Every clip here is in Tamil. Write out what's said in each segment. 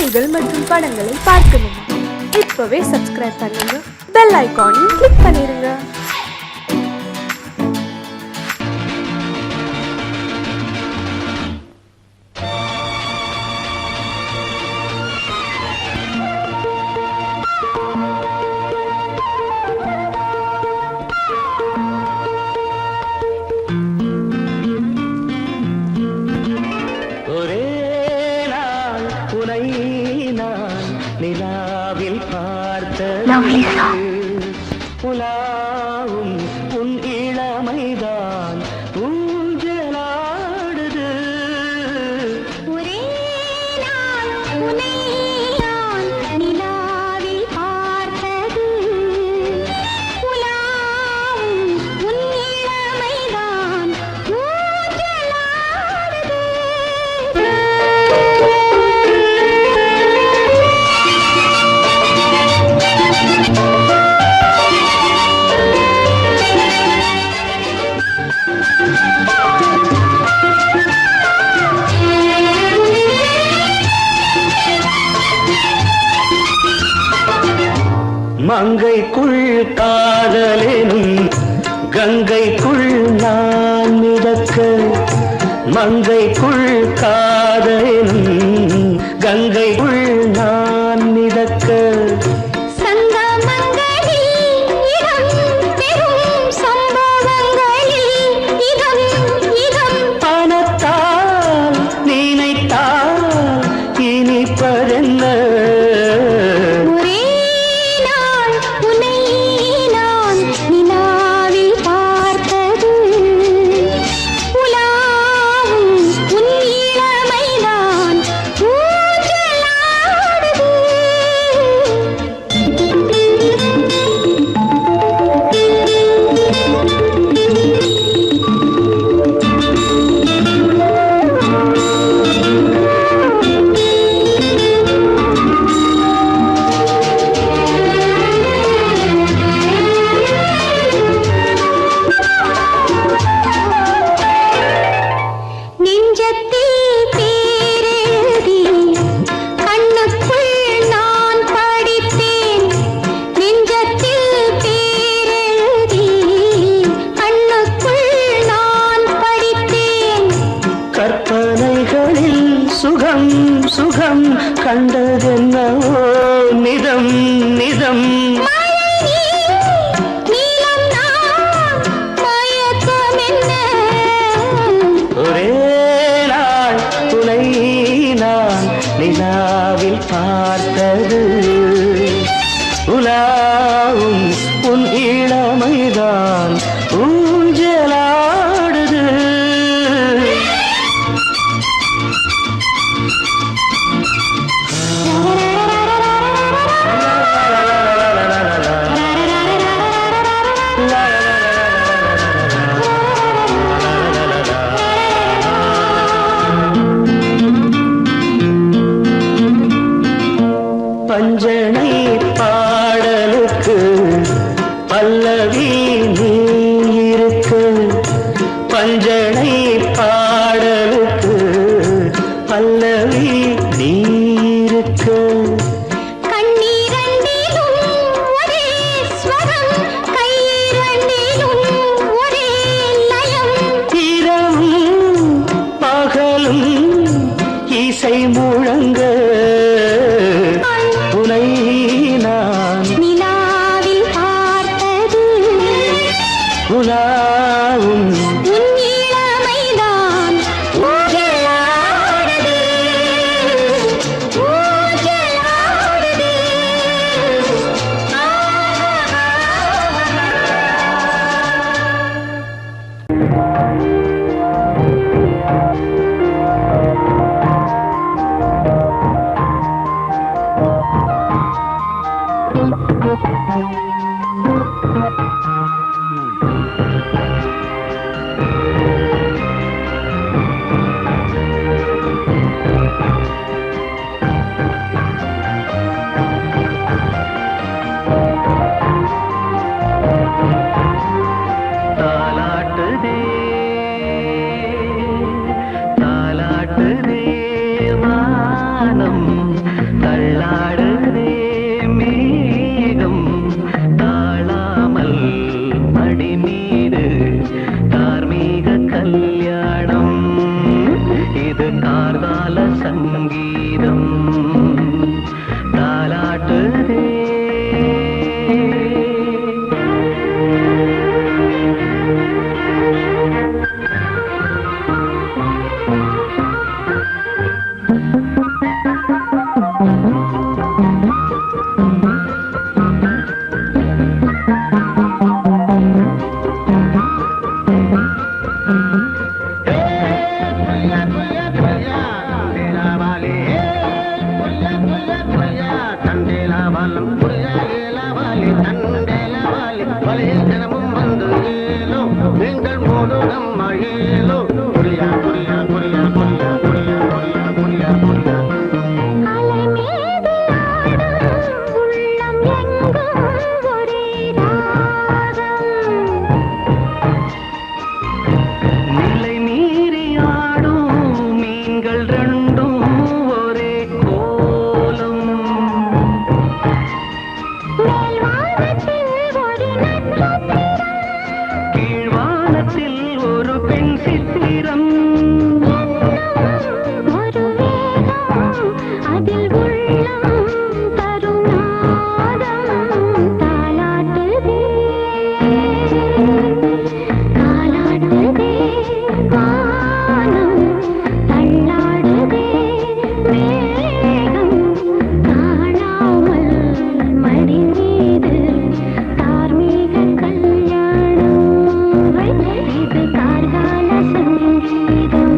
பாடல்கள் மற்றும் படங்களை பார்க்கணுமா? இப்பவே சப்ஸ்கிரைப் பண்ணுங்க, பெல் ஐகானையும் கிளிக் பண்ணிருங்க. நிலாவில் பார்த்த புலாவும் உன் இளமைதான் ஊஞ்சலாடுது. ஒரே நாள் உன்னை நான் நிலாவில் பார்த்தது, புலாவும் உன் இளமைதான் ஊஞ்சலாடுது. மங்கைக்குள் காதலெனும் கங்கைக்குள் நான் மிதக்க, மங்கைக்குள் காதலெனும் கங்கைக்குள் நான் மிதக்க, பணத்தால் நினைத்தால் இனிப்பதென்ன. கற்பனைகளில் சுகம் சுகம் கண்டதென்னவோ நிதம் நிதம். ஒரே நாள் துணை நான் நிலாவில் பார்த்தது, உலாவும் உன் இளமைதான் ஊஞ்சலாடுது. பஞ்சனை பாடலுக்கு பல்லவி நீ இருக்கு, பஞ்சனை பாடலுக்கு பல்லவி நீ இருக்கு. இரவும் பகலும் இசை முழங்க, உனை நான் நிலாவில் பார்த்தது, உலாவும் உன் இளமைதான் ஊஞ்சலாடுது, ஊஞ்சலாடுது. தண்டேலவாலி வலையில் தினமும் வந்து ஏலோ நீங்கள் மோதுகம் மழேலோ குறியா குறியா குறியா குறியா குறியா குறியா குறியா குறியா அலை மீது ஆடும் உள்ளம் எங்கும் ஒரே ராகம் நிலை மீறி ஆடும் மீன்கள் ரெண்டும் ஒரே கோலம் மேல்வானத்தில் ஒரு நட்சத்திரம் கீழ்வானத்தில் ஒரு பெண் சித்திரம் ஒரு வேகம் அதில் உள்ளம் தருநாதம் தாலாட்டுதே தாலாட்டுதே வானம் தள்ளாடுதே மேகம் காணாமல் மடி மீது தார்மீக கல்யாணம் இது கார்கால சங்கீதம்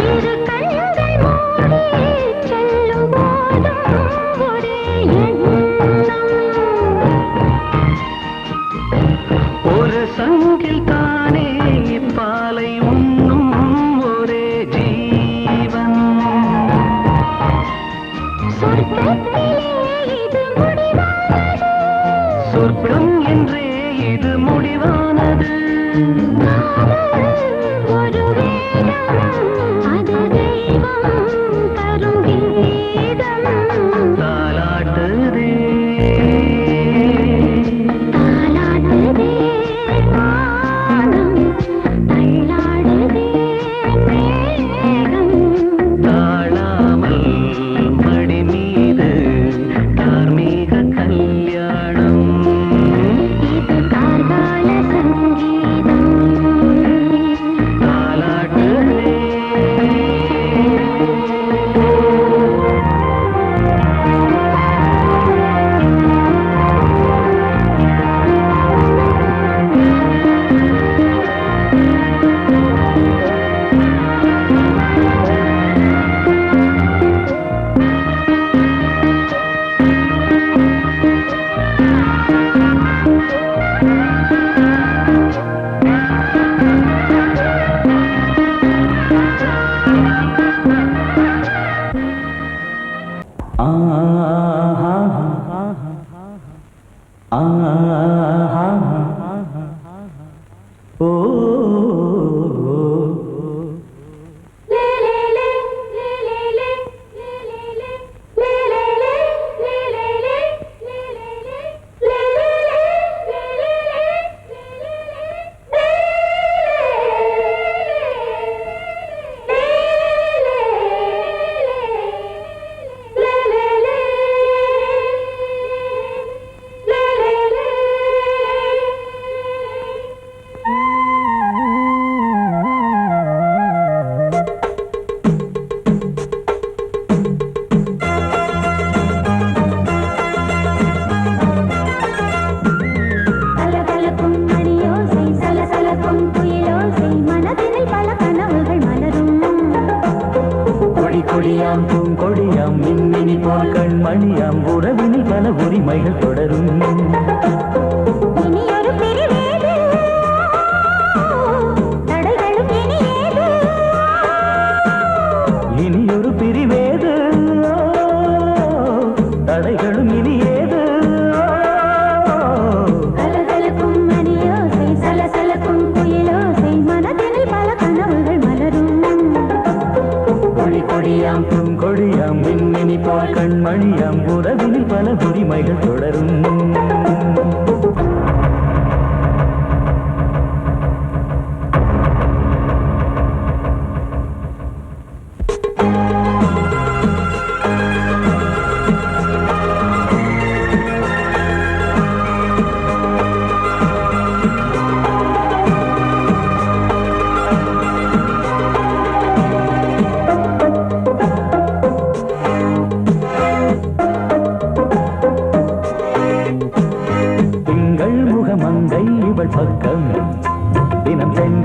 இரு கண்கள் மூடி செல்லும் போதும் ஒரே எண்ணம் ஒரு சங்கில் தானே பாலை உண்ணும் ஒரே ஜீவன் சொர்க்கத்திலே இது முடிவானது சொர்க்கம் என்றே இது முடிவானது ஒரு வேதம் அது தெய்வம் தரும் கீதம் தாலாட்டுதே தாலாட்டுதே வானம் தள்ளாடுதே மேகம் தாழாமல் மடி மீது தார்மீக கல்யாணம் இது கார்கால சங்கீதம் தாலாட்டுதே கலகலக்கும் மணியோசை சலசலக்கும் குயிலோசை மனதினில் பல கனவுகள் மலரும் கொடி கொடியாம் பூங்கொடியாம் மின்மினி போல் கண்மணியாம் உறவினில் பல உரிமைகள் தொடரும் இனி ஒரு பிரிவேது தடைகளும் இனி ஏது இனியொரு பிரிவேது தடைகளும் இனி ஏது கலகலக்கும் மணியோசை சலசலக்கும் குயிலோசை மனதினில் பல கனவுகள் மலரும் கொடி கொடியாம் பூங்கொடியாம் மின்மினி போல் கண்மணியாம் உறவினில் பல உரிமைகள் தொடரும்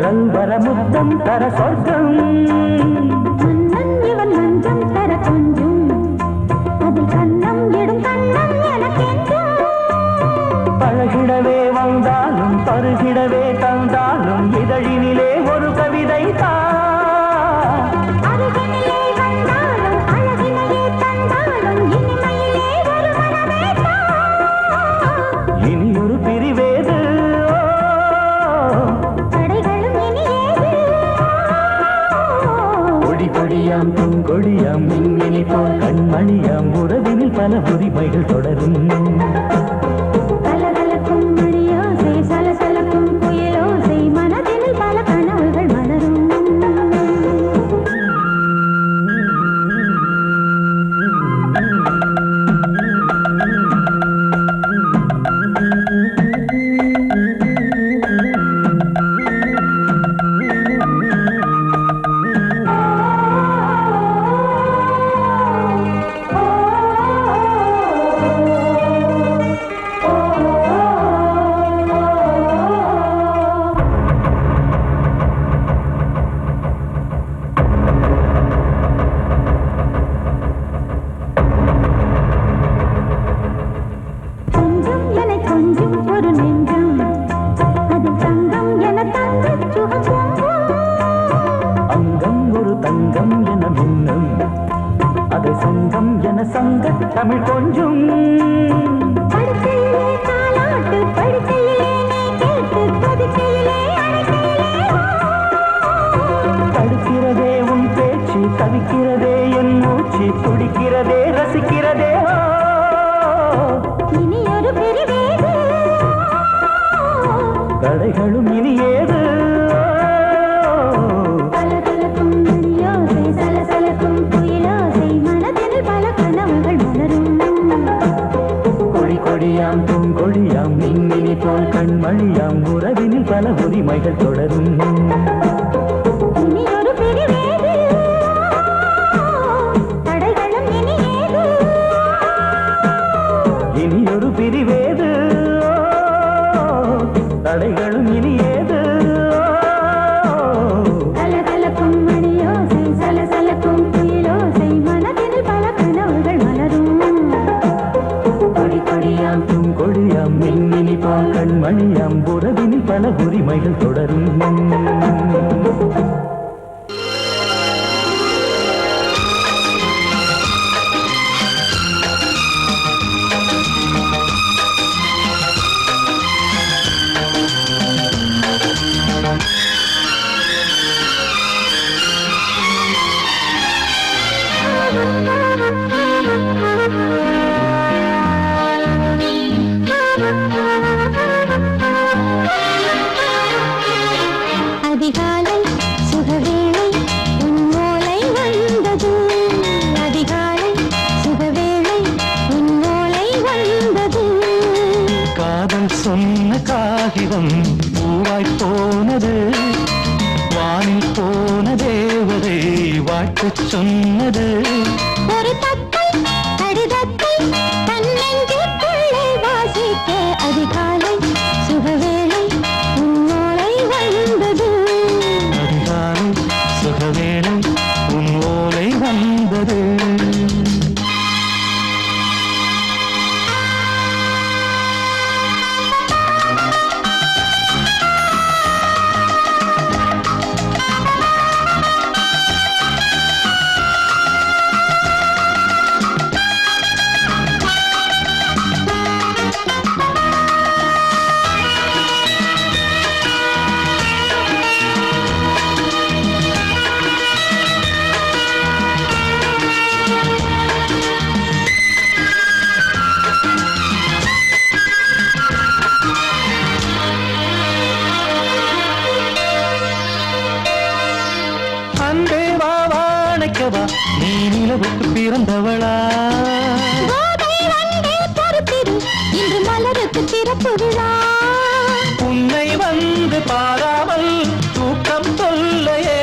கல்வர முத்தம் தர சொர்க்கம் மன்னன் இவன் மஞ்சம் தர கொஞ்சம் அதில் கண்ணம் இடும் கண்ணம் எனக்கென்றும் பழகிடவே வந்தாலும் பருகிடவே தந்தாலும் இதழினிலே ஒரு கவிதை அருகினிலே வந்தாலும் அழகினையே தந்தாலும் இனிமையிலே ஒரு மனமே இனி ஒரு பிரிவேது தடைகளும் இனி ஏது கொடி கொடியாம் பூங்கொடியாம் மின்மினி போல் கண்மணியாம் உறவினில் பல உரிமைகள் தொடரும் கலகலக்கும் மணியோசை சலசலக்கும் குயிலோசை மனதினில் பல கனவுகள் மலரும் கொஞ்சம் என கொஞ்சம் ஒரு நெஞ்சம் அது தங்கம் என தங்க சுகம் அங்கம் ஒரு தங்கம் என மின்னும் அது சங்கம் என சங்க தமிழ் கொஞ்சம் படுக்கையிலே தாலாட்டு படுக்கையிலே நீ கேட்டு கொதிக்கையிலே அணைக்கையிலே தடுக்கிறதே உன் பேச்சு தவிக்கிறதே என் மூச்சு துடிக்கிறதே ரசிக்கிறதே இனி ஒரு பிரிவேது தடைகளும் இனி ஏது கலகலக்கும் மணியோசை சலசலக்கும் குயிலோசை மனதில் பல கனவுகள் மலரும் கொடி கொடியாம் பூங்கொடியாம் மின்மினி போல் கண்மணியாம் உறவினில் பல உரிமைகள் தொடரும் இனி ஒரு பிரிவேது தடைகளும் இனி ஏது இனி ஒரு பிரிவேது தடைகளும் இனி ஏது கலகலக்கும் மணியோசை சலசலக்கும் குயிலோசை மனதில் பல கனவுகள் மலரும் கொடி கொடியாம் பூங்கொடியாம் மின்மினி போல் கண்மணியாம் உறவினில் பல உரிமைகள் தொடரும் அதிகாலை சுகவேளை உன் ஓலை வந்தது அதிகாலை சுகவேளை உன் ஓலை வந்தது காதல் சொன்ன காகிதம் பூவாய் போனது வானில் போன தேவதை வாழ்த்து சொன்னது ஒரு தத்தை கடிதத்தை தன்னெஞ்சுக்குள்ளே வாசிக்க அதிகாலை சுகவேளை உன் ஓலை வந்தது அதிகாலை சுகவேளை உன் ஓலை வந்தது அன்பே வா வாழைக்கவா நீ நிலவுக்கு பிறந்தவளா கோதை வந்தே பொறுத்திரு இன்று மலருக்கு திறப்பு விழா உன்னை வந்து பாராமல் தூக்கம் சொல்லையே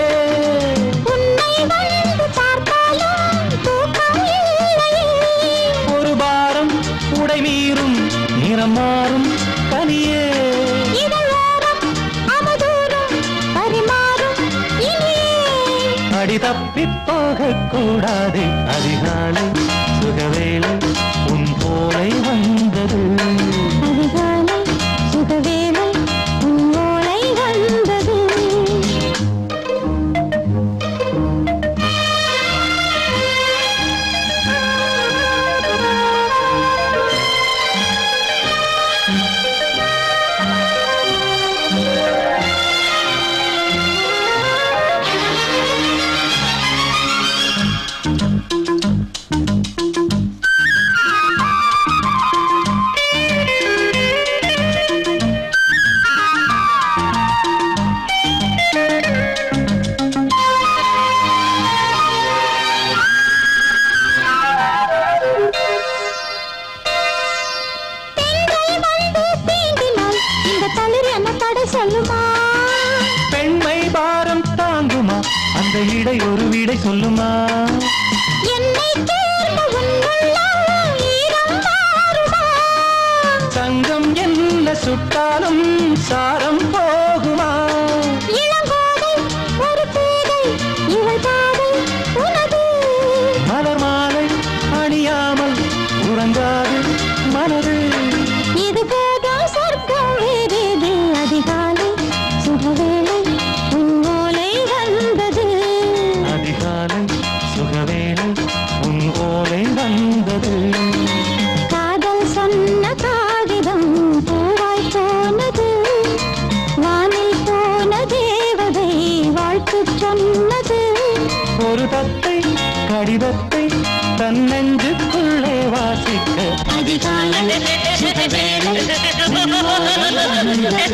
உன்னை வந்து பார்த்தாலும் தூக்கம் இல்லையே ஒரு பாரம் உடை மீறும் நிறம் மாறும் கனியே இதழோரம் அமுதூரம் பரிமாறும் வழி தப்பி போகக்கூடாது. அதிகாலை சுகவேளை உன் போலை வந்தது. அதிகாலை சுகவேளை உன் ஓலை வந்தது. பெண்மை பாரம் தாங்குமா? அந்த இடை ஒரு விடை சொல்லுமா? தங்கம் என்ன சுட்டாலும் சாரம் போகுமா? மலர் மாலை அணியாமல் உறங்காது மனது. இது போதும் சொர்க்கம் வேறேது. அதிகாலை சுகவேளை உன் ஓலை வந்தது. அதிகாலை சுகவேளை உன் ஓலை வந்தது. காதல் சொன்ன காகிதம் பூவாய் போனது. வானில் போன தேவதை வாழ்த்து சொன்னது. ஒரு தத்தை கடிதத்தை தன் நெஞ்சுக்குள்ளே வாசிக்க. அதிகாலை சுகவேளை உன் ஓலை வந்தது.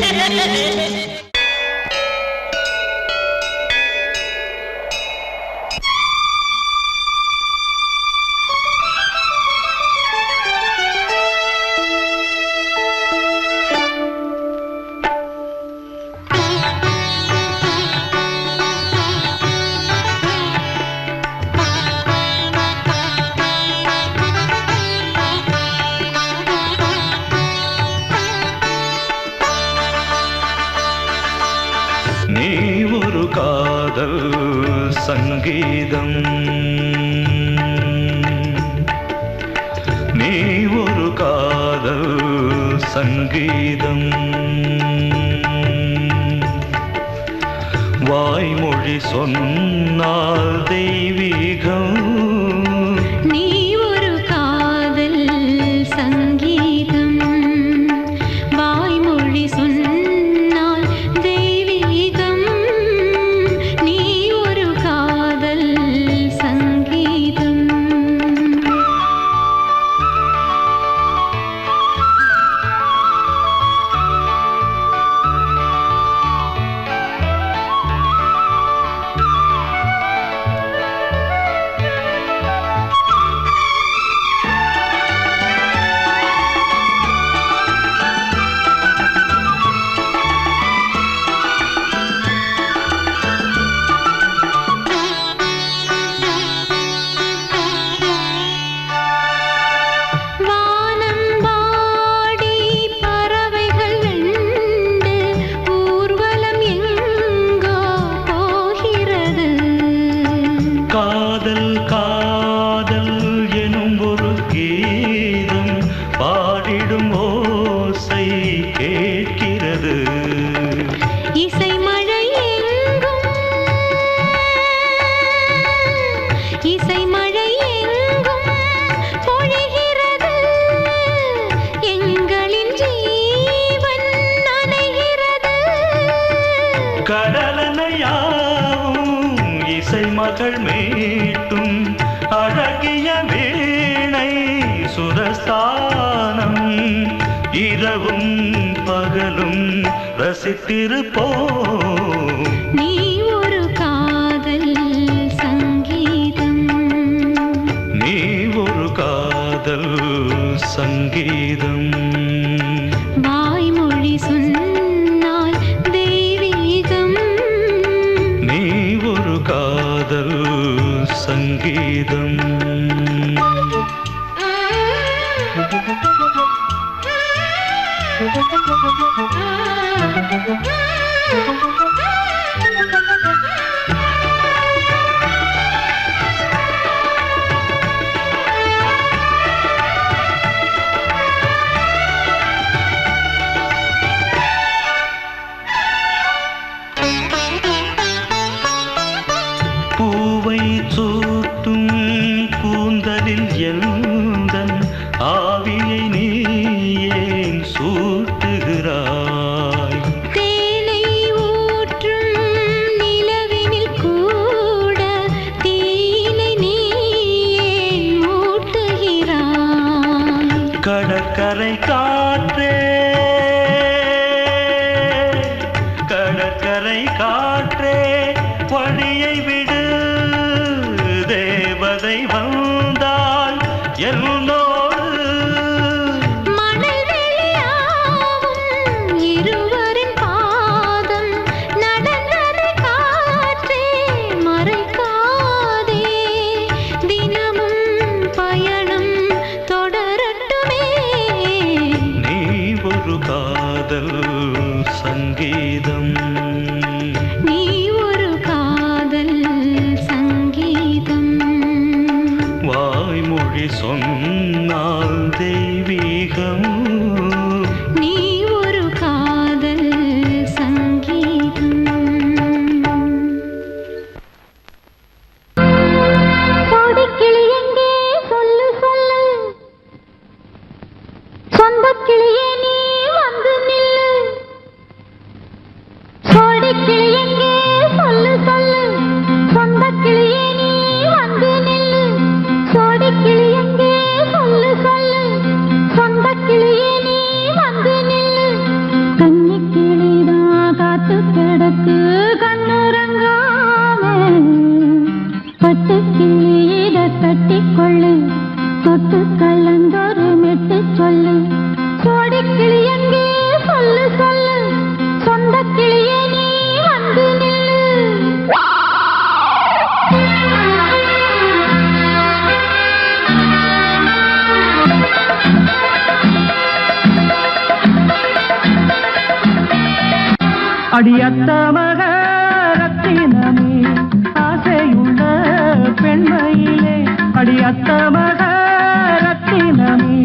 நீ ஒரு காதல் சங்கீதம். நீ ஒரு காதல் சங்கீதம். வாய்மொழி சொன்னால் தெய்வீகம். நீ ஒரு காதல் சங்கீதம். வாய்மொழி சொன்னால் தெய்வீகம். நீ ஒரு காதல் சங்கீதம். காதல் காதல் எனும் ஒரு கீதம் பாடிடும் ஓசை கேட்கிறது. இசை மழை எங்கும் இசை மழை எங்கும் பொழிகிறது. எங்களின் ஜீவன் நனைகிறது. கடலனையாவும் இசை மகள் மீட்டும் அழகிய வீணை சுரஸ்தானம். இரவும் பகலும் ரசித்திருப்போம். நீ ஒரு காதல் சங்கீதம். நீ ஒரு காதல் சங்கீதம். வாய்மொழி சொன்னால் தெய்வீகம். நீ ஒரு காதல் சங்கீதம். கடற்கரை காற்றே கடற்கரை காற்றே வழியை விடு தேவதை வந்தால் என்னோடு மணல் வெளியாகும் இருவரின் பாதம் நடந்ததை காற்றே மறைக்காதே தினமும் பயணம் தொடரட்டுமே நீ ஒரு காதல் சங்கீதம் நீ ஒரு காதல் சங்கீதம் வாய்மொழி சொன்னால் தெய்வீகம் நீ ஒரு காதல் சங்கீதம் கோடிக்கிளி எங்கே சொல்லு சொல்லு சொந்தக் கிளியே நீ வந்து நில்லு கோடிக்கிளி எங்கே சொல்லு சொல்லு சொந்தக் கிளியே நீ வந்து நில்லு கோடிக்கிளி எங்கே சொல்லு சொல்லு சொந்தக் கிளியே நீ வந்து நில்லு கன்னிக் கிளிதான் காத்து கிடக்கு கண்ணுறங்காம பட்டு கிளியிட கட்டிக்கொள்ளு தொட்டு கலந்தொரு மெட்டு சொல்லு கோடிக்கிளி எங்கே சொல்லு சொல்லு சொந்தக் கிளியே நீ வந்து நில்லு அடியத்த மகரத்தினமே ஆசையுள்ள பெண்மையிலே அடியத்த மகரத்தினமே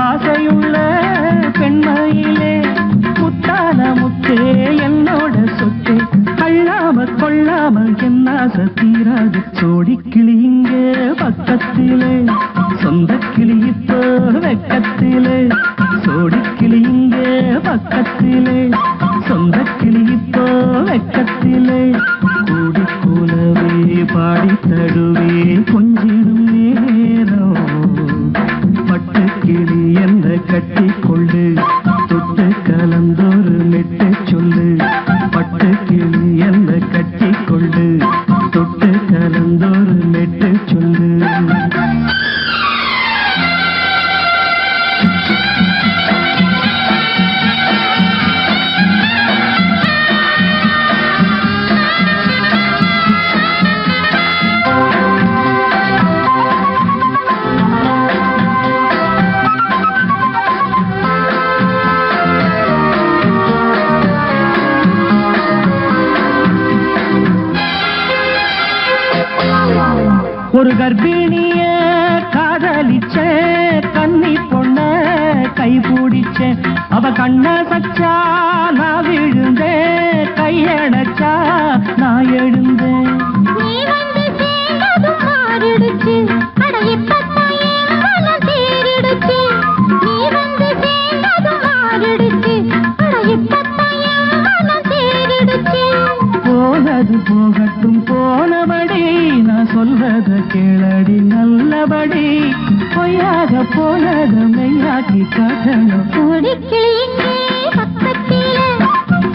ஆசையுள்ள பெண்மையிலே முத்தான முத்தே என்னோட சொத்தே கள்ளாம கொள்ளாம என்ன தீராது சோடிக்கிளி இங்கே பக்கத்திலே சொந்த கிளி இப்போ வெக்கத்திலே சோடிக்கிளி இங்கே பக்கத்திலே சொந்த கிளி இப்போ வெக்கத்திலே கூடி கூலவே பாடி தடுவே கொஞ்சிடும் நேரம் பட்டு கிளி என்ன கட்டி கொண்டு தொட்டு கலந்தொரு மெட்டு சொல்லு பட்டு கிளி என்ன கட்டி கொண்டு தொட்டு கலந்தொரு மெட்டு சொல்லு ஒரு கர்ப்பிணிய காதலிச்ச கன்னி பொண்ண கை பிடிச்ச அவ கண்ண சச்சா நான் விழுந்தேன் கையடைச்சா நான் எழுந்தேன் நீ வந்து சேர்ந்ததும் மாறிடுச்சு அட இப்பத்தான் என் மனம் தேறிடுச்சு நீ வந்து சேர்ந்ததும் மாறிடுச்சு அட இப்பத்தான் என் மனம் தேறிடுச்சு போனது போகட்டும் போனபடி நான் சொல்றத கேளடி நல்லபடி பொய்யாக போனது மெய்யாக்கி காட்டணும் கோடிக்கிளி இங்கே பக்கத்திலே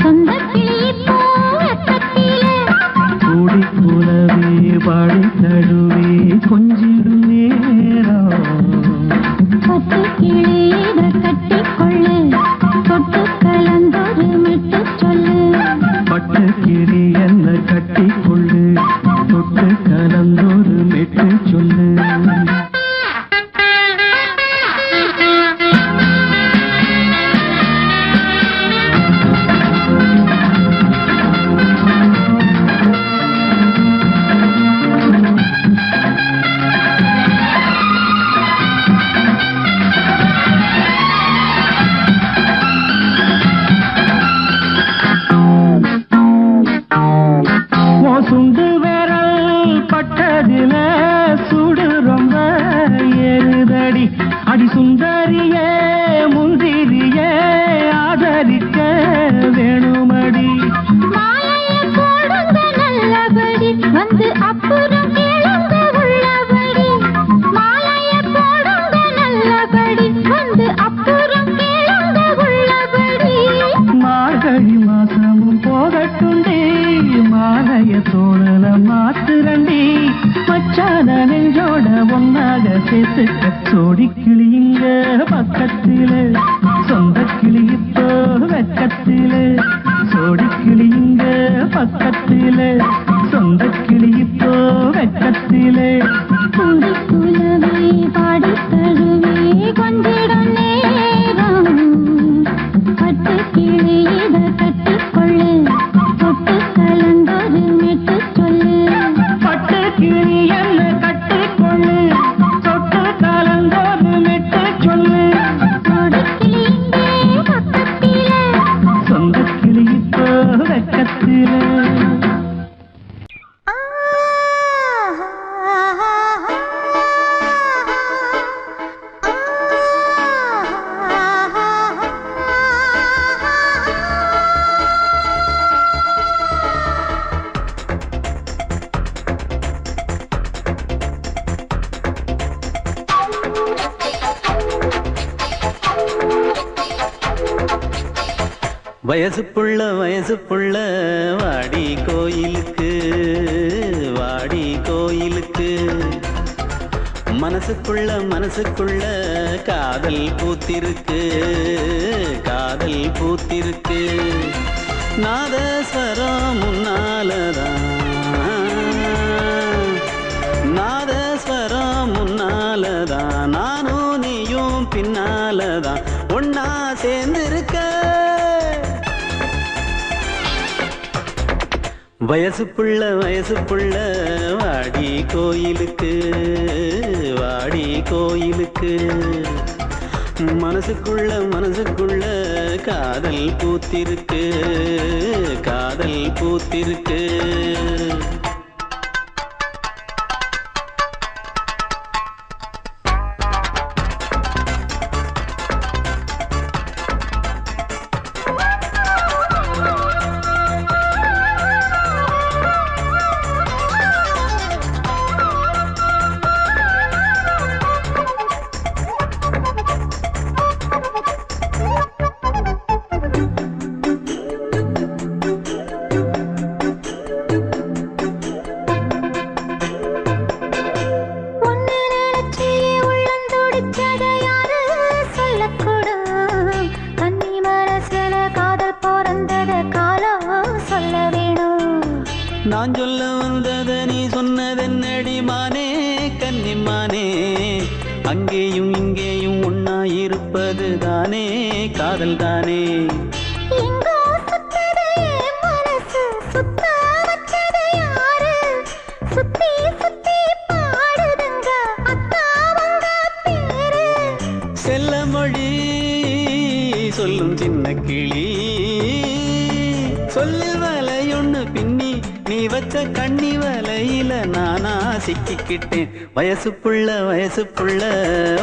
சொந்தக் கிளி இப்போ வெக்கத்திலே கூடி கூலவே பாடி தடுவே கொஞ்சிடும் நேரம் பட்டு கிளியிட கட்டிக்கொள்ளு தொட்டு கலந்தொரு மெட்டு சொல்லு பட்டு கிளி என்ன கட்டி கொள்ளு தொட்டு கலந்தொரு மெட்டு சொல்லு சுண்டு விரல் பட்டதில சுடு ரொம்ப ஏறுதடி அடி சுந்தரியே முந்திரியே ஆதரிக்க வேணுமடி மாலைய போடுங்க நல்லபடி வந்து அப்புறம் கேளுங்க உள்ளபடி மாலைய போடுங்க நல்லபடி வந்து அப்புறம் சட்டைய தோழல மாத்துரண்டி மச்சான நெஞ்சோட ஒன்னாக சேர்த்துக்க சோடி கிளியுங்க பக்கத்தில சொந்த கிளி இப்போ வெக்கத்தில சோடி கிளியுங்க பக்கத்தில சொந்த கிளி இப்போ வெக்கத்தில குலவே பாடி தழுவே கொஞ்சிடம் நேரம் பட்டு கிளியிட கட்டிக்கொள்ளு தொட்டு கலந்தொரு மெட்டு சொல்லு பட்டு கிளி என்ன கட்டிக்கொள்ளு தொட்டு கலந்தொரு மெட்டு சொல்லு கொடி கிளியிங்கே பக்கத்தில சொந்த கிளி இப்போ வெக்கத்தில வயசு புள்ள வாடி கோயிலுக்கு மனசுக்குள்ள காதல் பூத்திருக்கு நாதஸ்வரம் முன்னாலதான் நானும் நீயும் பின்னாலதான் ஒன்னா சேர்ந்திருக்க வயசு புள்ள வாடி கோயிலுக்கு மனசுக்குள்ள காதல் பூத்திருக்கு நான் சொல்ல வந்தத நீ சொன்னதென்னடி மானே கன்னிமானே அங்கேயும் இங்கேயும் ஒன்னா இருப்பது தானே காதல் தானே செல்ல மொழி சொல்லும் சின்ன கிளி சொல்லில் வலையொன்னு பின்னி நீ வச்ச கண்ணி வலையில நானா சிக்கிக்கிட்டேன் வயசு புள்ள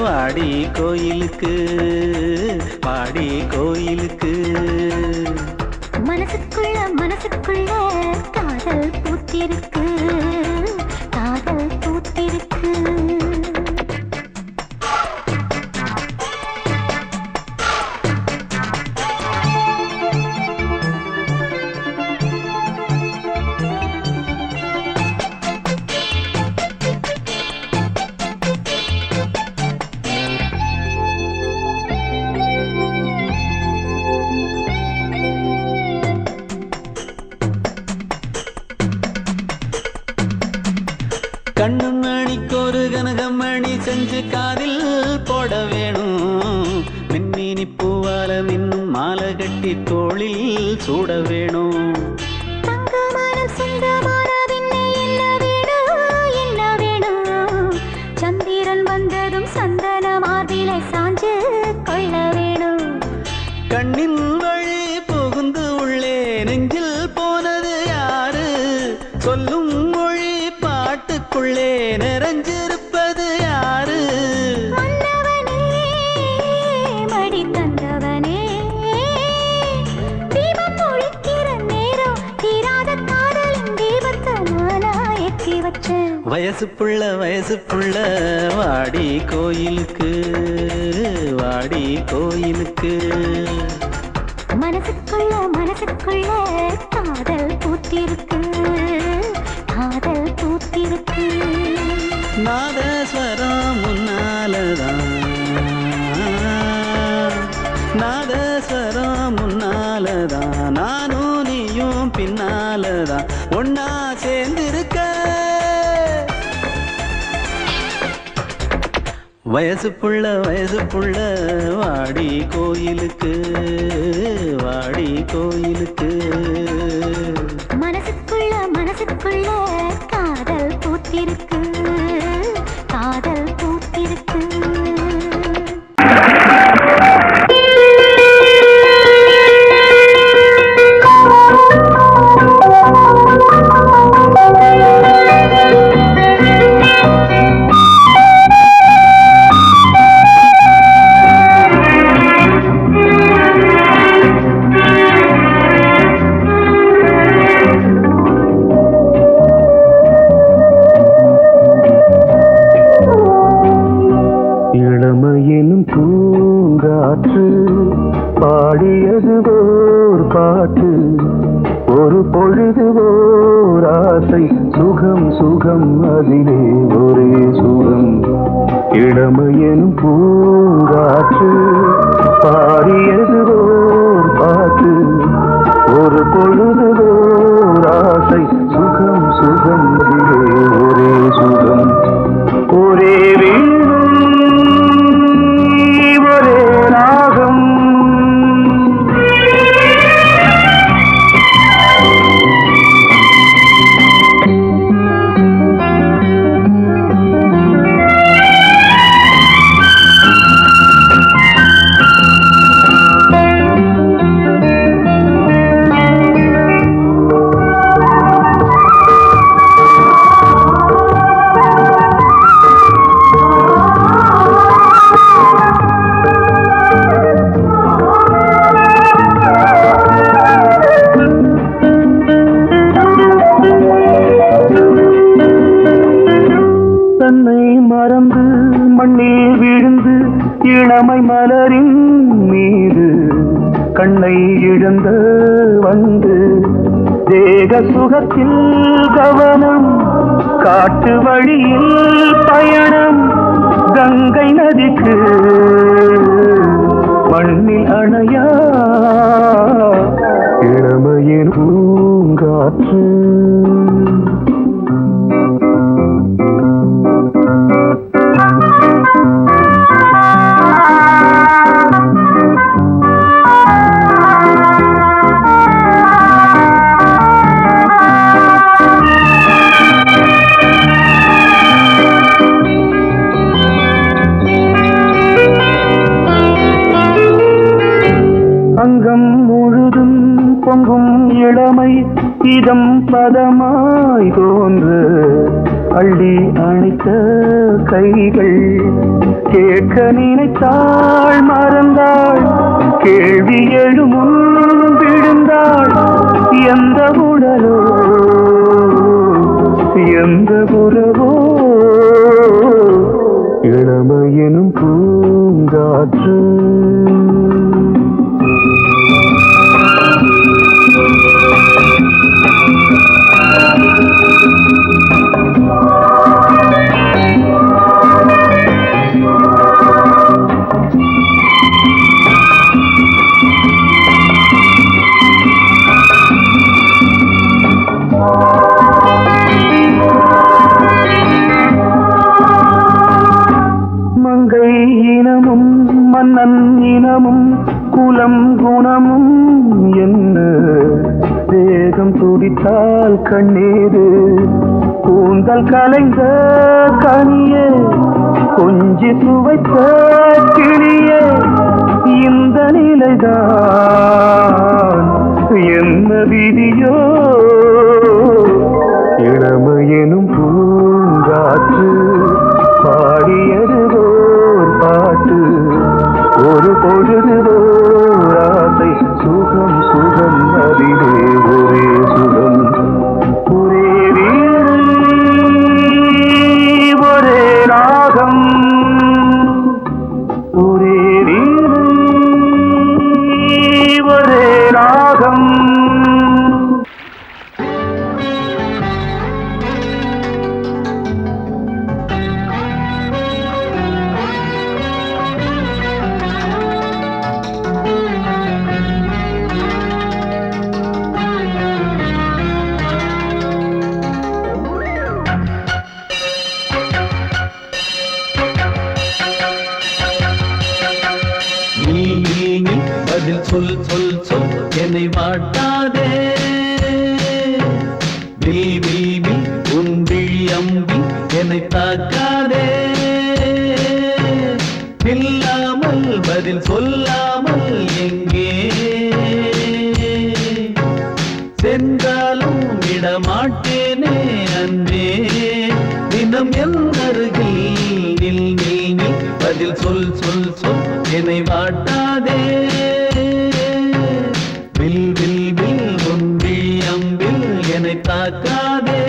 வாடி கோயிலுக்கு மனசுக்குள்ள காதல் பூத்திருக்கு கண்ணு மணிக்கொரு கனகமணி செஞ்சு காதில் போட வேணும் மின்மினி பூவால மின்னும் மாலை கட்டி தோளில் சூட வேணும் சந்திரன் வந்ததும் சந்தன மார்பிலை சாஞ்சு கொள்ள வேணும் கண்ணின் வழி புகுந்து உள்ளே நெஞ்சில் போனது யாரு சொல்லும் மொழி பாட்டுக்குள்ளே நிறைஞ்சிருப்பது யாரு மன்னவனே மடி தந்தவனே தீபம் ஒழிக்கிற நேரம் தீராத காதலின் தீபத்தை நானா ஏற்றி வச்சேன் வயசு புள்ள வாடி கோயிலுக்கு மனசுக்குள்ள காதல் பூத்திருக்கு நாதஸ்வரம் முன்னாலதான் நாதஸ்வரம் முன்னாலதான் நானும் நீயும் பின்னாலதான் ஒன்னா சேர்ந்திருக்க வயசு புள்ள வாடி கோயிலுக்கு மனசுக்குள்ள காதல் பூத்திருக்கு இளமையினும் பூங்காற்று பாடியது ஓர் பாட்டு ஒரு பொழுது ஓர் ஆசை சுகம் அதிலே ஒரே சுகம் இளமையினும் பூங்காற்று பாடியது ஓர் பாட்டு ஒரு பொழுது ஓர் ஆசை சுகம் அதிலே ஒரே சுகம் ஒரே மண்ணில் விழுந்து இளமை மலரின் மீது கண்ணை இழந்த வந்து தேக சுகத்தில் கவனம் காட்டு வழியில் பயணம் கங்கை நதிக்கு மண்ணில் அணையா இளமையின் பூங்காற்று அங்கம் முழுதும் பொங்கும் இளமை இதம் பதமாய் தோன்று அள்ளி அணைத்த கைகள் கேட்க நினைத்தாள் மறந்தாள் கேள்வி எழுமுன் விழுந்தாள் எந்த உடலோ எந்த உறவோ இளமையெனும் பூங்காற்று மங்கை இனமும் மன்னன் இனமும் குலம் குணமும் என்ன தேகம் துடித்தால் கண்ணீரு கூந்தல் கலைந்த கனியே கொஞ்சி சுவைத்த கிளியே இந்த நிலைதான் என்ன விதியோ இளமையெனும் பூங்காற்று பாடியது ஓர் பாட்டு ஒரு பொழுது ஓர் ஆசை சுகம் அதிலே ஒரே சுகம் ஒரே வீடு ஒரே ராகம் ஒரே வீடு ஒரே ராகம் சொல் சொல் சொல் என்னை வாட்டாதே வில் வில் வில் உன் விழி அம்பி என்னை தாக்காதே நில்லாமல் பதில் சொல்லாமல் எங்கே சென்றாலும் விடமாட்டேனே அன்பே தினம் என் அருகில் நில் நில் நில் பதில் சொல் சொல் சொல் என்னை வாட்டாதே வில் வில் வில் உன் விழி அம்பில் என்னை தாக்காதே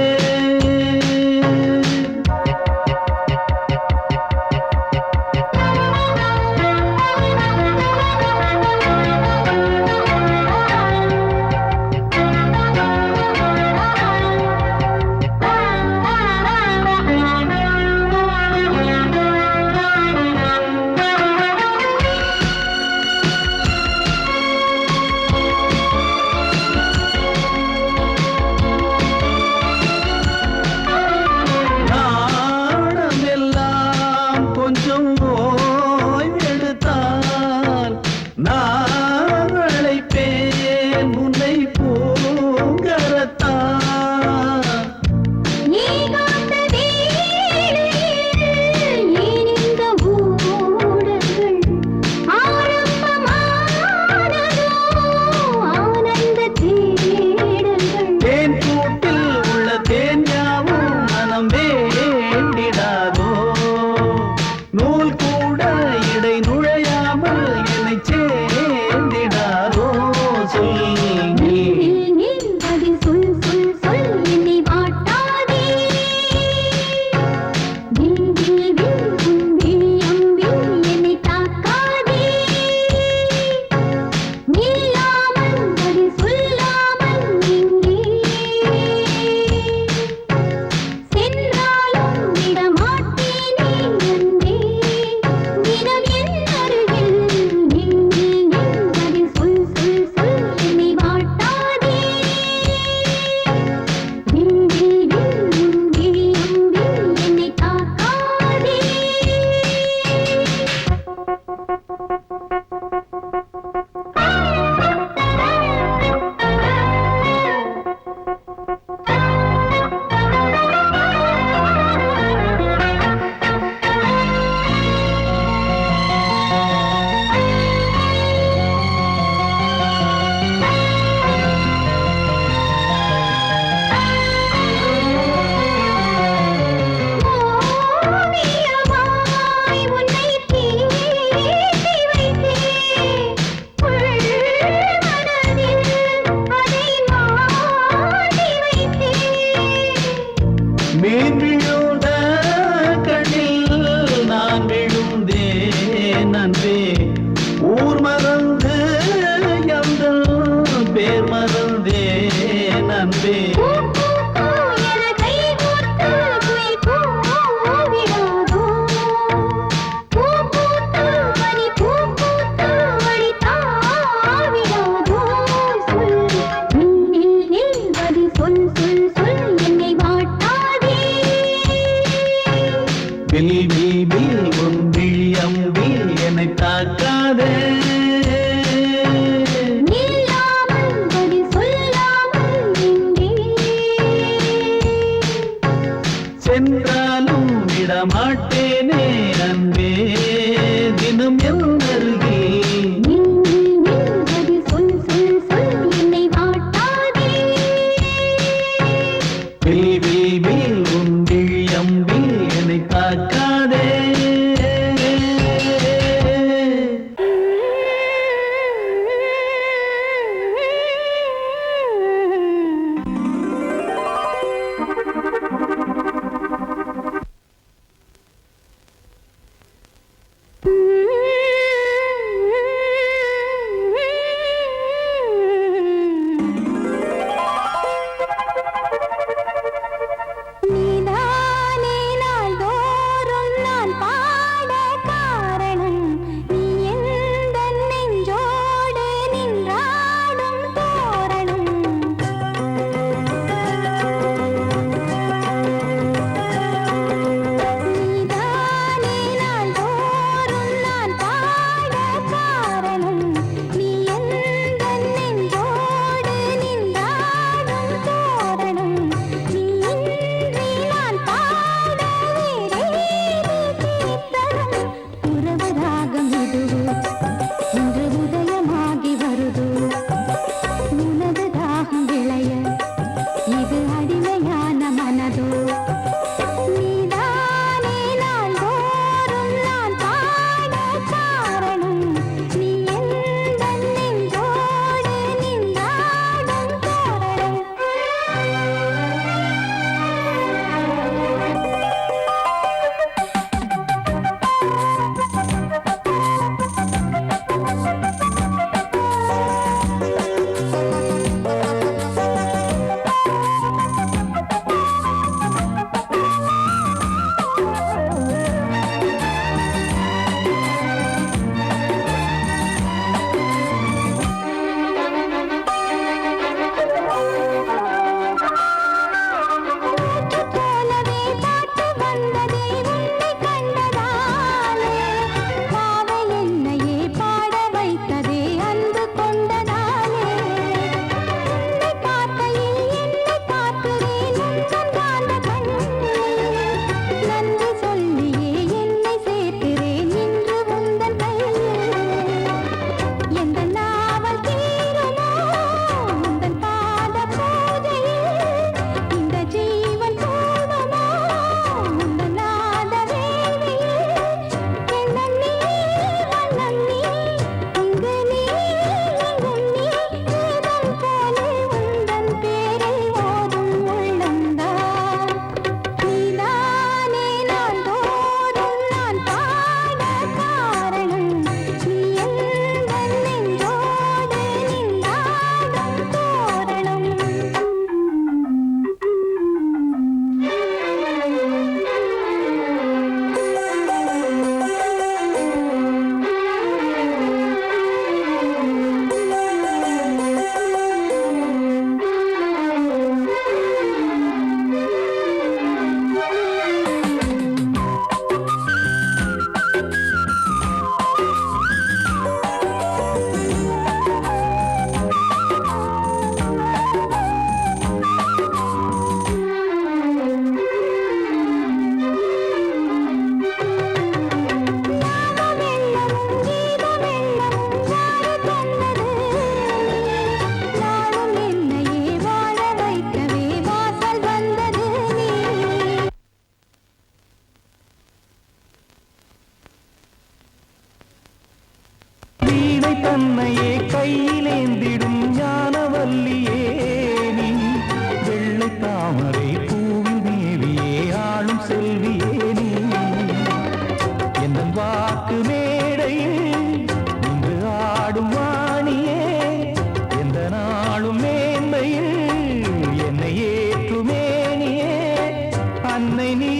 அன்னை நீ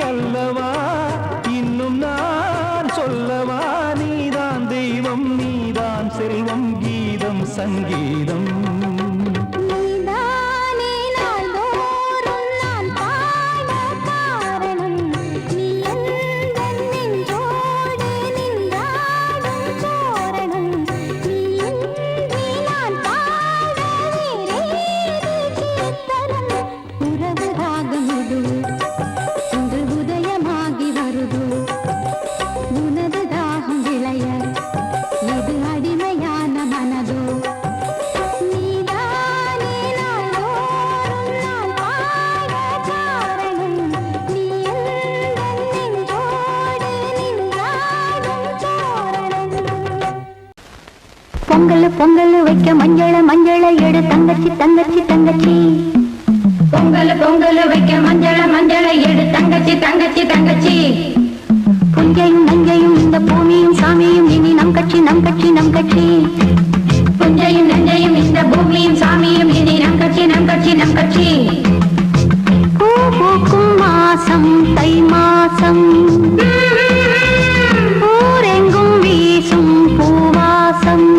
அல்லவா, இன்னும் நான் சொல்லவா, நீதான் தெய்வம் நீதான் செல்வம், கீதம் சங்கீதம். நீதானே நாள்தோறும் நான் பாட காரணம், நீ எந்தன் நெஞ்சோடு நின்றாடும் சோரணம். நீ இன்றி நான் பாட வேறேது கீர்த்தனம். உறவு ராகம் இது இன்று உதயமாகி வருது, உனது தாகம் விளைய இது அடிமையான மனதோ. நீதானே நாள்தோறும் நான் பாட காரணம், நீ எந்தன் நெஞ்சோடு நின்றாடும் சோரணம். பொங்கல் பொங்கல் வைக்க மஞ்சள மஞ்சள எடு தங்கச்சி தங்கச்சி தங்கச்சி. பொங்கல் பொங்கல் வைக்க மஞ்சள மஞ்சள எடு தங்கச்சி தங்கச்சி தங்கச்சி. புஞ்சையும் நஞ்சையும் இந்த பூமியும் சாமியும் இனி நம் கட்சி நம் கட்சி நம் கட்சி. புஞ்சையும் நஞ்சையும் இந்த பூமியும் சாமியும் இனி நம் கட்சி நம் கட்சி நம் கட்சி. பூ பூக்கும் மாசம் தை மாசம், ஊரெங்கும் வீசும் பூவாசம்.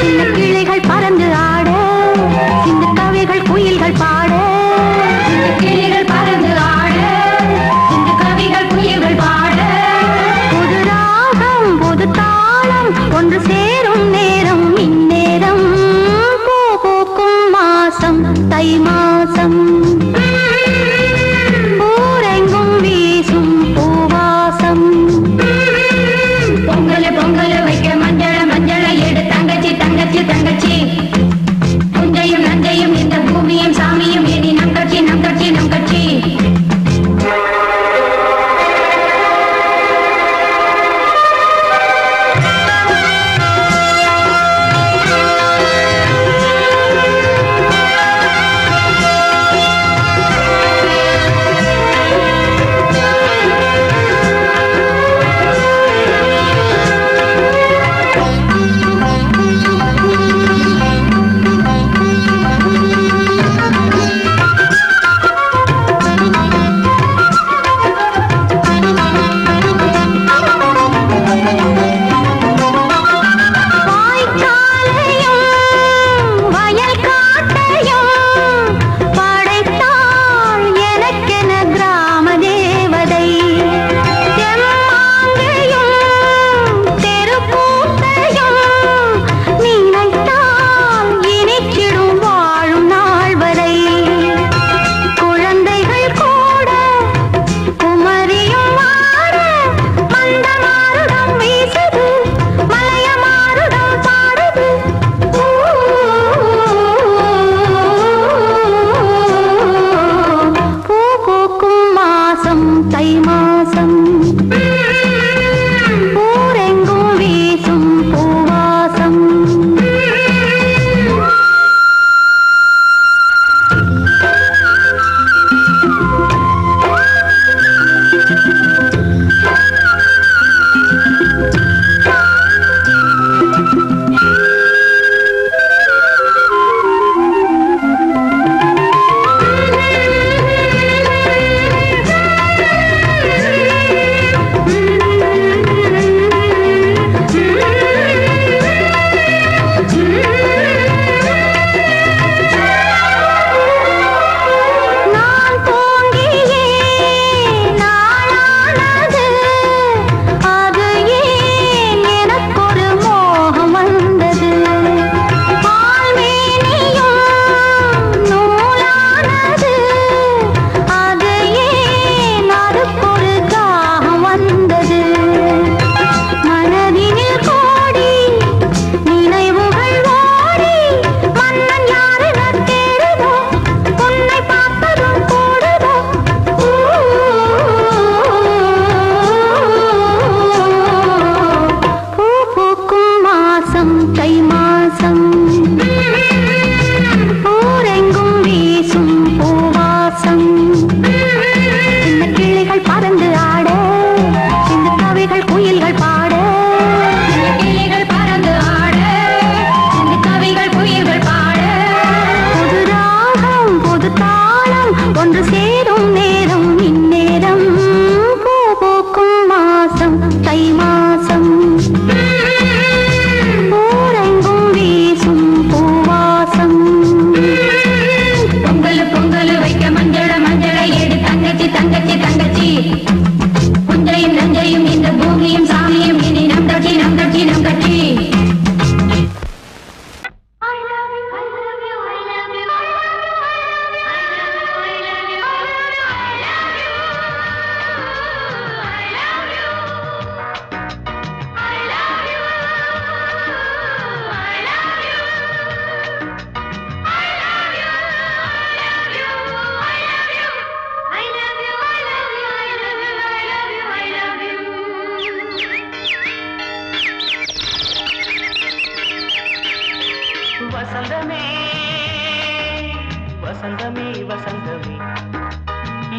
சின்ன கிளிகள் பறந்து ஆட, சின்ன கவிகள் குயில்கள் பாட. சின்ன கிளிகள் பறந்து ஆட, சின்ன கவிகள் குயில்கள் பாட. புது ராகம் புது தாளம் ஒன்று சேரும் நேரம் இந்நேரம். பூ பூக்கும் மாசம் தை மாசம்.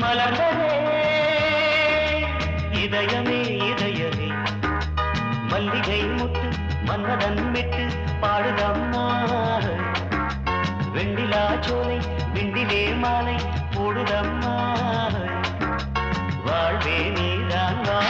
மலர்ந்ததே இதயமே இதயமே மல்லிகை முத்து மன்னதன் விட்டு பாடுதம்மா வெண்ணிலா சோலை விண்டிலே மாலை போடுதம்மா வாழ்வே நீதான் வா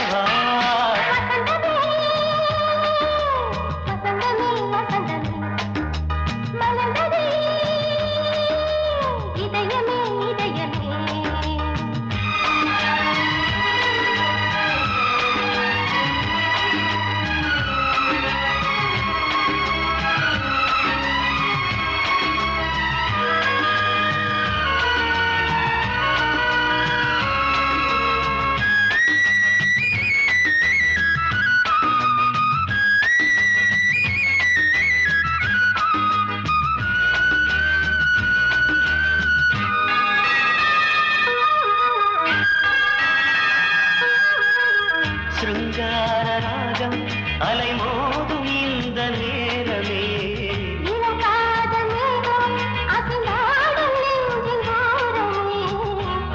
அலைமோதும் இந்த நேரமே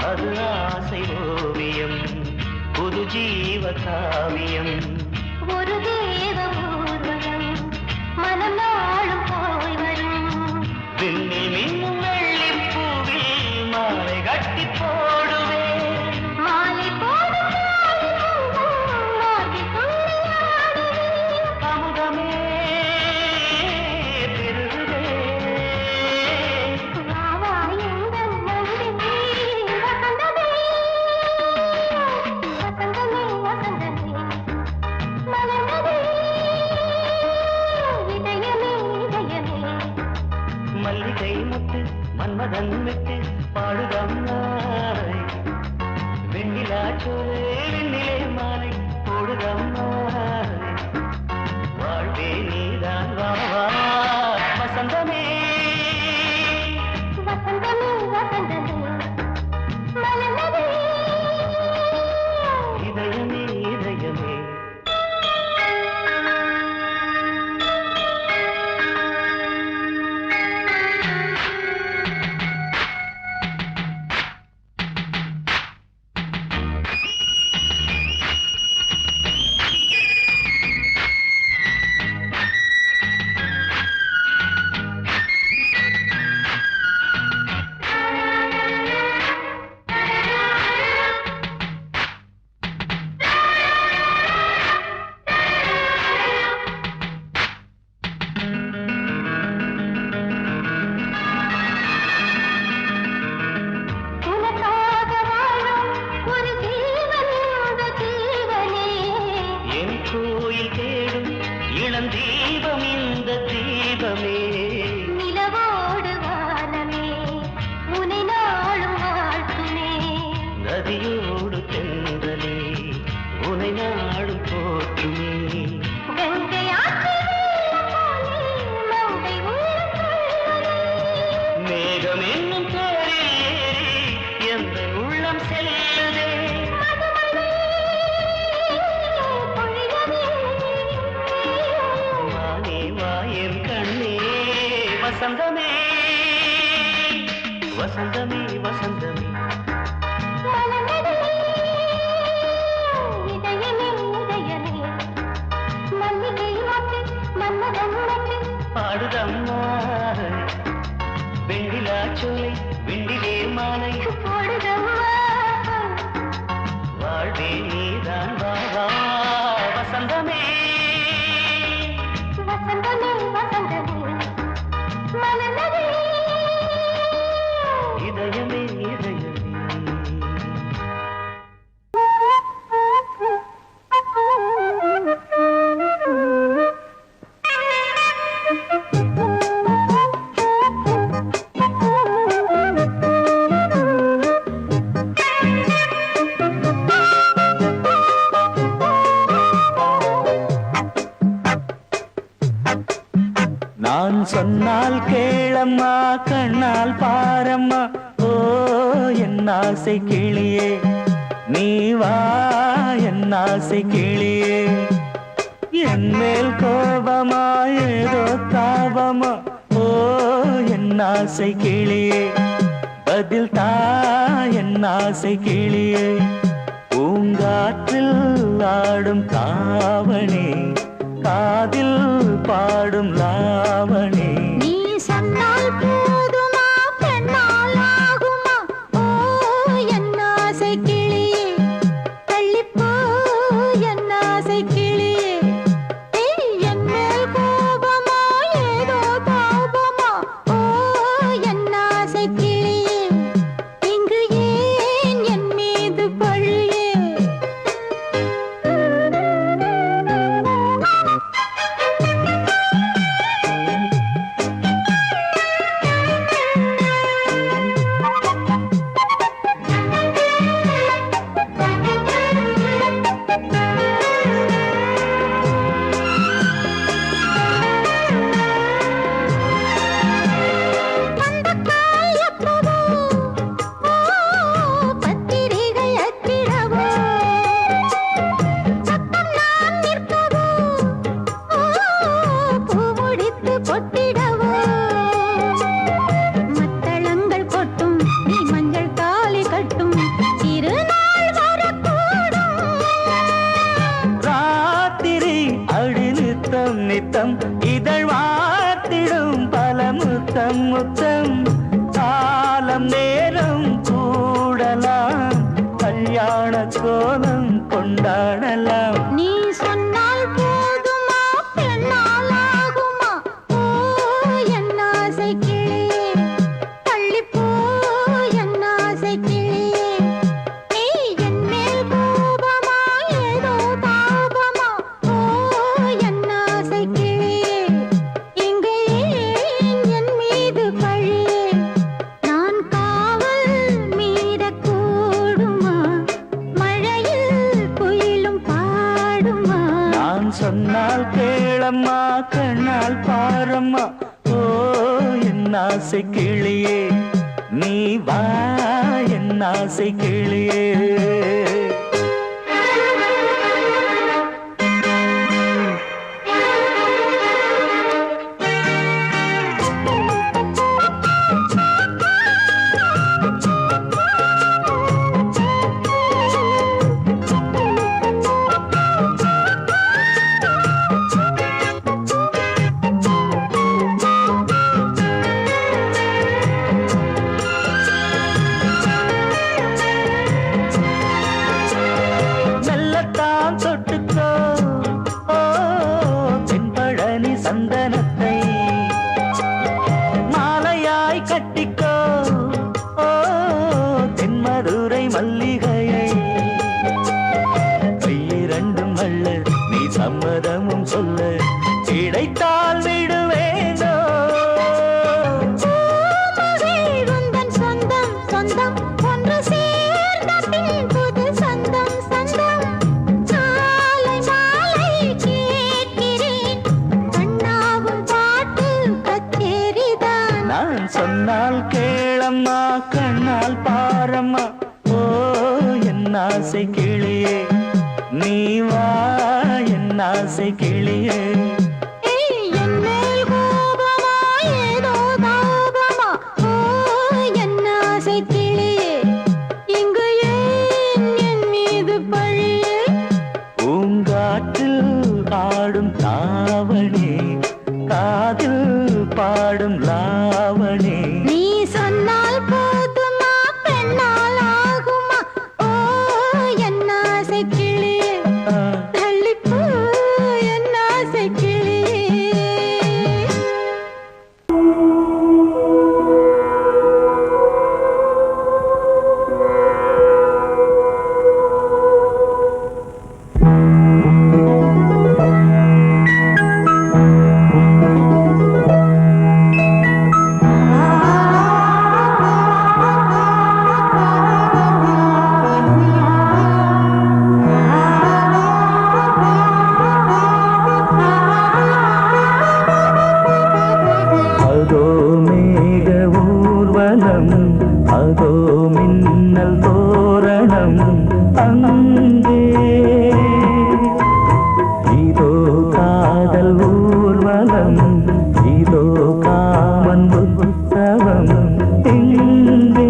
அது ஆசை ஓவியம் புது ஜீவ காவியம் ஒரு தேவ ஊர்வலம் மனம் நாளும் போய் வரும் விண்ணில் மின்னும் வெள்ளிப் பூவில் மாலை கட்டி போடுவேன் மாலை போடும் மல்லிகை முத்து மன்மதன் விட்டு பாடுதம்மாய் வெண்ணிலா சோலை வெண்ணிலே மாலை போடுதம்மாய் வாழ்வே நீதான் வா வசந்தமே வசந்தமே வசந்தமே மலர்ந்ததே இதயமே இதயமே தீபம் இந்த தீபமே நிலவோடு வானமே உனை நாளும் வாழ்த்துமே நதியோடு தென்றலே உனை நாடும் போற்றுமே கங்கை மேகம் என்னும் தேரில் ஏறி எந்த உள்ளம் செல்லுதே வசந்தமே வசந்தமே வசந்தமே இதயமே இதயமே மல்லிகை மட்டு மன்மதன் மட்டு பாடுதம்மா வெண்ணிலா சோலை வெண்டிலே மாலை போடுதம்மா வாழ்வே நீதான் வா வசந்தமே வசந்தமே வசந்தமே மலர்ந்ததே இதயமே இதயமே நான் சொன்னால் கேளம்மா கண்ணால் பாரம்மா ஓ என் ஆசை கிளியே நீ வா என் ஆசை கிளியே என் மேல் கோபமா ஏதோ தாபமா ஓ என் ஆசை கிளியே பதில் தா என் ஆசை கிளியே பூங்காற்றில் ஆடும் தாவணி காதில் பாடும் லாவணி நீ சொன்னால் போதுமா பெண்ணால் ஆகுமா ஓ என் ஆசை கிளியே தள்ளிப்போ என் ஆசை கிளியே என் மேல் கோபமா ஏதோ தாபமா ஓ என் ஆசை கிளியே இங்கு ஏன் என் மீது பழியே பத்திரிகை அச்சிடவோ சத்தம் நான் நிற்கவோ பூ முடித்து பொட்டிடவோ மத்தளங்கள் கொட்டும் நீ மஞ்சள் தாலி கட்டும் திருநாள் வரக்கூடும் ராத்திரி அடி நித்தம் நித்தம் இதழ் வாத்திடும் பல முத்தம் முத்தம் காலம் நேரம் கூடலாம் கல்யாண கோலம் கொண்டாடலாம் நீ சொன்னால் போதுமா பெண்ணால் ஆகுமா ஓ என் ஆசை கிளியே தள்ளிப்போ என் ஆசை கிளியே நீ என் மேல் கோபமா ஏதோ தாபமா ஓ என் ஆசை கிளியே இங்கே ஏன் என் மீது பழியே நான் காவல் மீறக்கூடுமா மழையில் குயிலும் பாடுமா நான் சொன்னால் கேளம்மா கண்ணால் பாரம்மா ஓ என் ஆசை கிளியே நீ வா என் ஆசை கிளியே மெல்லத்தான் தொட்டுக்கோ ஓ தென்பழனி சந்தனத்தை மாலையாய் கட்டிக்கோ ஓ தென்மதுரை மல்லிகையை கையிரண்டும் அள்ள நீ சம்மதமும் சொல்ல கிடைத்தால் விடுவேனோ உந்தன் சொந்தம் சொந்தம் ஒன்று சேர்ந்த பின் புது சொந்தம் சொந்தம் மாலை மாலை கேட்கிறேன் கண்ணாவும் பாட்டு கச்சேரிதான் நான் சொன்னால் கேளம்மா கண்ணால் பாரம்மா ஓ என் ஆசை கிளியே நீ வா என் ஆசை கிளியே என் மேல் கோபமா ஏதோ தாபமா ஓ என் ஆசை கிளியே இங்கு ஏன் என் மீது பழியே பூங்காற்றில் ஆடும் தாவணி காதில் பாடும் லாவணி நீ சொன்னால் போதுமா பெண்ணால் ஆகுமா ஓ என் ஆசை கிளியே தள்ளிப்போ என் ஆசை கிளியே அதோ மேக ஊர்வலம் அதோ மின்னல் தோரணம் அங்கே இதோ காதல் ஊர்வலம் இதோ காமன் உற்சவம் இங்கே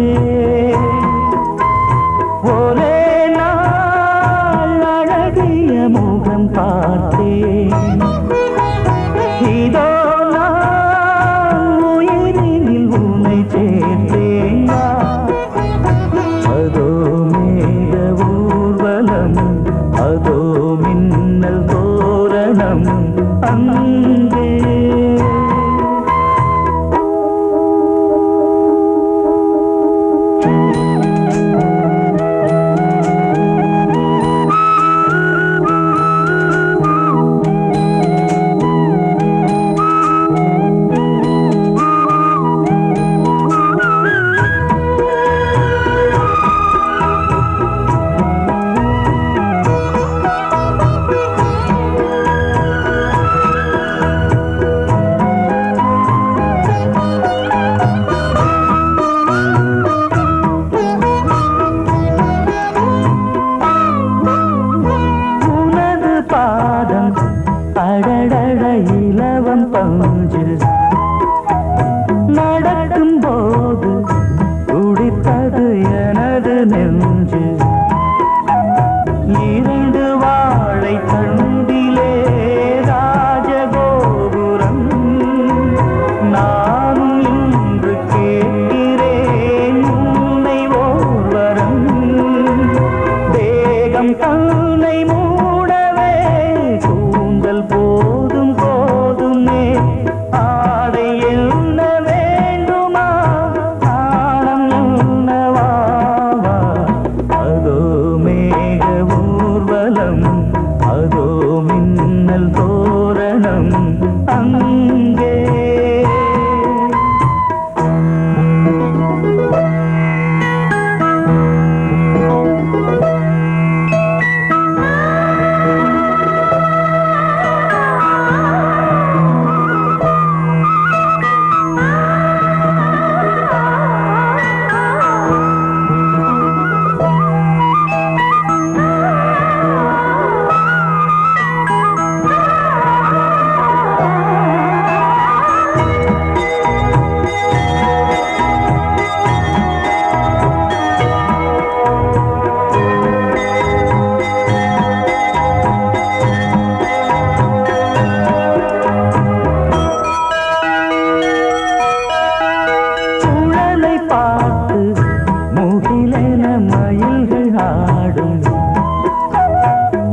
நெஞ்சு இரண்டு வாழை தண்டிலே ராஜகோபுரம் நானும் இன்று கேட்கிறேன் உன்னை ஓர்வரம் தேகம் தன்னை மூடவே கூந்தல் போதும் போதுமே ஆடை என்ன வேண்டுமா நாணம் என்னவா அதோ மேக ஊர்வலம் அதோ மின்னல் தோரணம் அங்கே சுழலை பார்த்து முகிலென மயில்கள் ஆடும்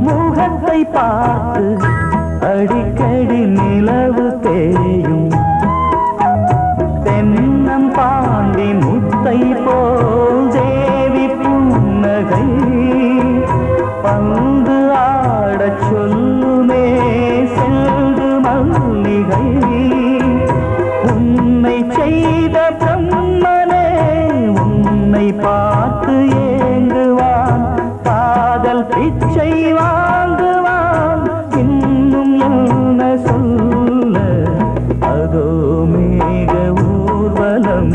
முகத்தை பார்த்து அடிக்கடி நிலவு தேயும் தென்னம் பாண்டி முத்தை போல் தேவி புன்னகை பந்து ஆடச் சொல்லுமே செல்து மல்லிகை உன்னை செய்த பிரம்மனே உன்னை பார்த்து ஏங்குவான் காதல் பிச்சை வாங்குவான் இன்னும் என்ன சொல்ல அதோ மேக ஊர்வலம்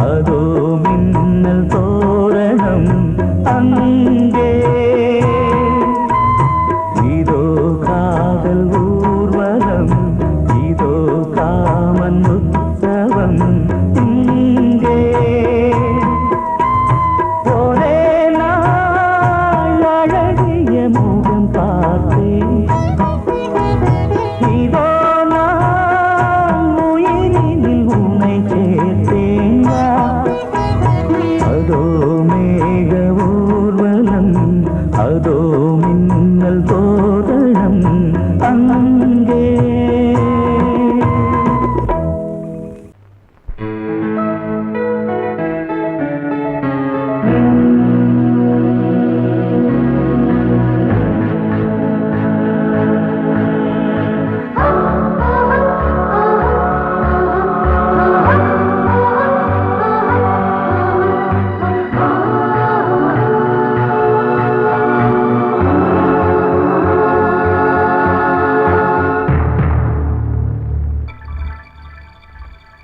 அதோ மின்னல் தோரணம் அங்கே இதோ காதல் ஊர்வலம் இதோ காமன் உற்சவம் இங்கே ஒரே நாள் அழகிய முகம் பார்த்தேன் இதோ நான் உயிரினில் உன்னை சேர்த்தேன் வா. அதோ மேக ஊர்வலம் அதோ மின்னல் தோரணம் அங்கே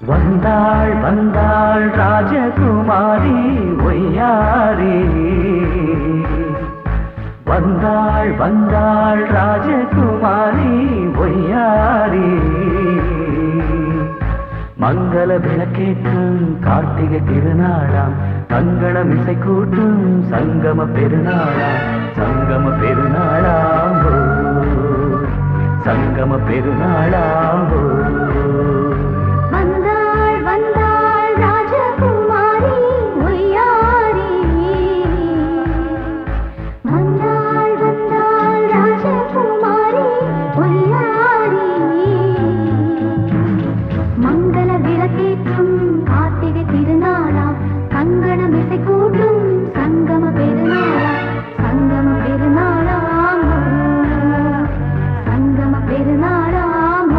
வந்தாள் வந்தாள் ராஜகுமாரி ஒய்யாரி வந்தாள் வந்தாள் ராஜகுமாரி ஒய்யாரி மங்கள விளக்கேற்றும் கார்த்திகை திருநாளாம் கங்கணம் இசை கூட்டும் சங்கம பெருநாளாம் சங்கம பெருநாளாம் ஓ, சங்கம பெருநாளாம் ஓ. வந்தாள் வந்தாள் ராஜகுமாரி ஒய்யாரி வந்தாள் வந்தாள் ராஜகுமாரி ஒய்யாரி மங்கள விளக்கேற்றும் கார்த்திகை திருநாளாம் கங்கணம் இசை கூட்டும் சங்கம பெருநாளாம் சங்கம பெருநாளாம் சங்கம பெருநாளாம்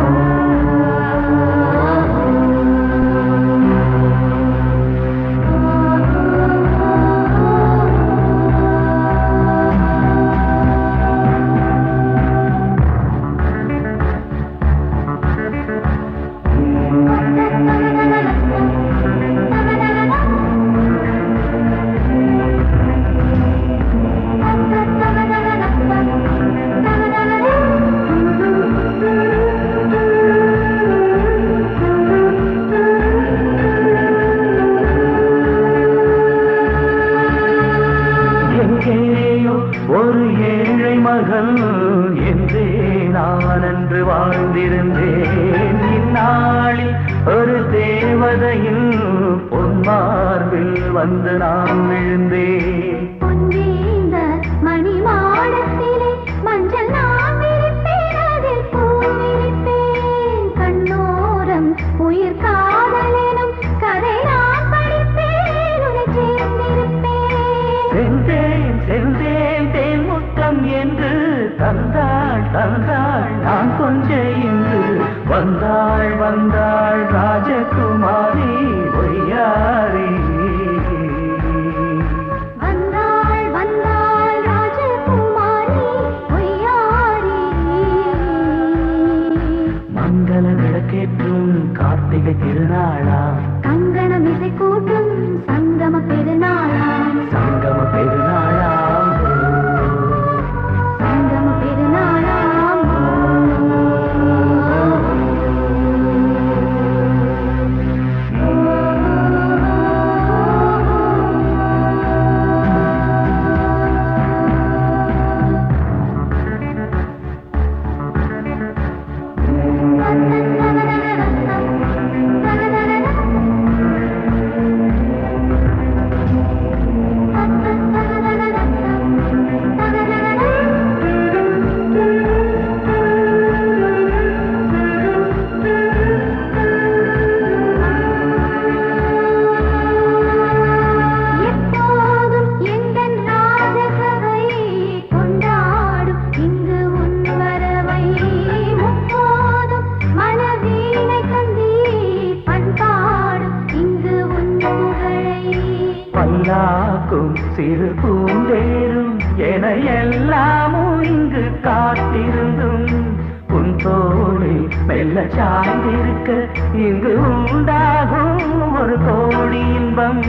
எங்கேயோ ஒரு ஏழை மகள் என்றே நான் அன்று வாழ்ந்திருந்தேன். இந்நாளில் ஒரு தேவதையில் பொன்மார்பில் வந்து நான் விழுந்தேன். பொன்னேந்த மணி மாடத்திலே மஞ்சள் நான் விரிப்பேன், அதில் பூ விரிப்பேன். கண்ணோரம் உயிர் காதலெனும் கதை நான் படிப்பேன், உன்னை சேர்ந்திருப்பேன். சென்றேன் சென்றேன் தேன் முத்தம் என்று தந்தாள் தந்தாள் நான் கொஞ்ச இன்று வந்தாள் வந்தாள் ராஜகுமாரி ஒய்யாரி. வந்தாள் வந்தாள் ராஜகுமாரி ஒய்யாரி. மங்கள விளக்கேற்றும் கார்த்திகை திருநாளா, கங்கணம் இசை கூட்டும் சங்கம பெருநாளாம். சங்கம பெருநாளாம். சங்கம பெருநாளாம். எப்போதும் எந்தன் ராஜசபை கொண்டாடும் இங்கு உன் வரவை. முப்போதும் மனவீணை தந்தி பண்பாடும் இங்கு உன் புகழை. பல்லாக்கும் சிறு பூந்தேரும் என எல்லாமும் இங்கு காத்திருந்தும் உன் தோளில் மெல்ல சாய்ந்திருக்க இங்கு உண்டாகும் ஒரு கோடி இன்பம்.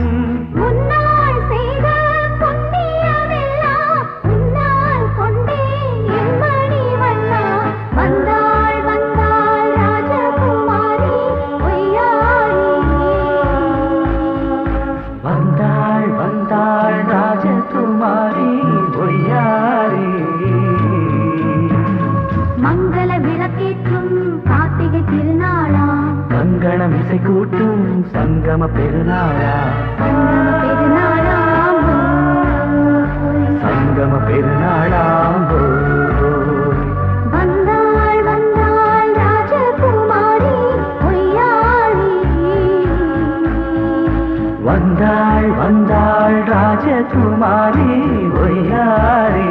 முன்னால் செய்த புண்ணியமெல்லாம் உன்னால் கொண்டேன் என் மணி வண்ணா. வந்தாள் வந்தாள் ராஜகுமாரி ஒய்யாரி. வந்தாள் வந்தாள் ராஜகுமாரி ஒய்யாரி. மங்கள விளக்கேற்றும் கார்த்திகை திருநாளாம். கங்கணம் இசை கூட்டும் சங்கம பெருநாளா, சங்கம பெருநாளாம். சங்கம பெருநாளாம். வந்தாள் வந்தாள் ராஜகுமாரி ஒய்யாரி. வந்தாள் வந்தாள் ராஜகுமாரி ஒய்யாரி.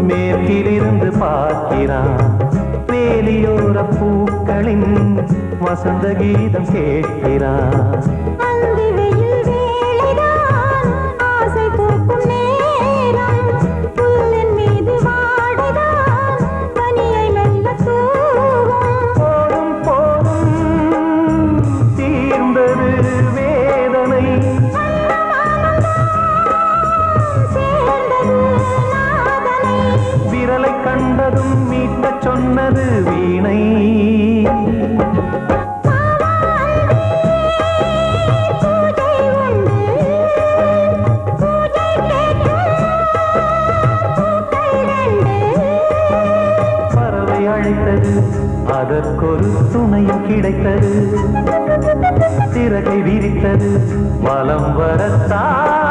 மேற்கிலிருந்து பார்க்கிறான் வேலியோர பூக்களின் வசந்த கீதம் கேட்கிறான் அந்தி வெயில் வேளைதான் ஆசை பூக்கும் நேரம் புல்லின் மீது வாடைதான் பனியை மெல்ல தூவும் போதும் போதும் தீர்ந்தது வேதனை சேர்ந்தது நாதனை விரலை கண்டதும் மீட்டச் சொன்னது வீணை பூஜை உண்டு பூஜை கேட்கும் பூக்கள் ரெண்டு பறவை அழைத்தது அதற்கொரு துணையும் கிடைத்தது சிறகை விரித்தது வலம் வரத்தான்